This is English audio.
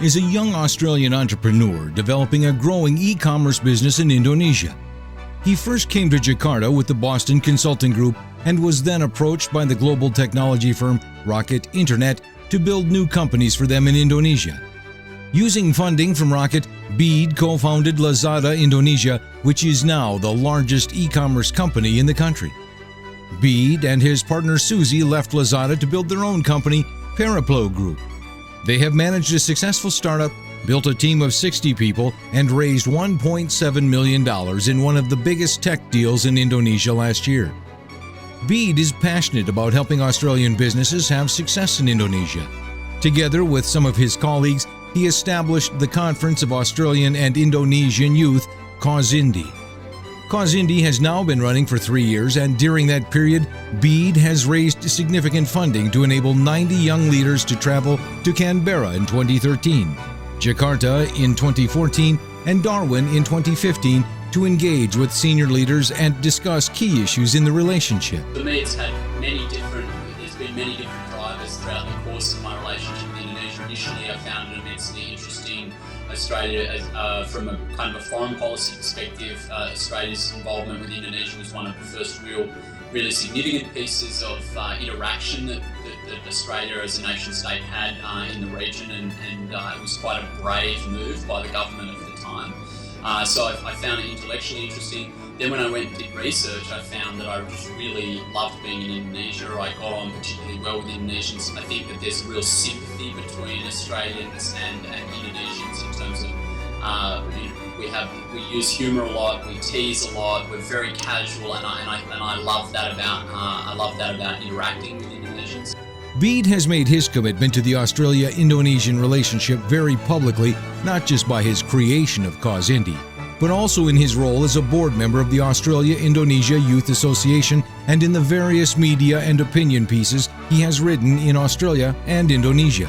is a young Australian entrepreneur developing a growing e-commerce business in Indonesia. He first came to Jakarta with the Boston Consulting Group and was then approached by the global technology firm Rocket Internet to build new companies for them in Indonesia. Using funding from Rocket, Bede co-founded Lazada Indonesia, which is now the largest e-commerce company in the country. Bede and his partner Susie left Lazada to build their own company, Paraplo Group. They have managed a successful startup, built a team of 60 people, and raised $1.7 million in one of the biggest tech deals in Indonesia last year. Bede is passionate about helping Australian businesses have success in Indonesia. Together with some of his colleagues, he established the Conference of Australian and Indonesian Youth, CAUSINDI. CAUSINDI has now been running for 3 years, and during that period, Bede has raised significant funding to enable 90 young leaders to travel to Canberra in 2013, Jakarta in 2014, and Darwin in 2015 to engage with senior leaders and discuss key issues in the relationship. For me, there's been many different drivers throughout the course of my relationship with Indonesia. Initially, I found it immensely interesting. Australia, from a kind of a foreign policy perspective, Australia's involvement with Indonesia was one of the first really significant pieces of interaction that Australia as a nation state had in the region, and it was quite a brave move by the government of the time. So I found it intellectually interesting. Then when I went and did research, I found that I just really loved being in Indonesia. I got on particularly well with Indonesians. I think that there's a real sympathy between Australians and Indonesians in terms of we use humour a lot, we tease a lot, we're very casual, and I love that about interacting with Indonesians. Bede has made his commitment to the Australia-Indonesian relationship very publicly, not just by his creation of CAUSINDI, but also in his role as a board member of the Australia-Indonesia Youth Association and in the various media and opinion pieces he has written in Australia and Indonesia.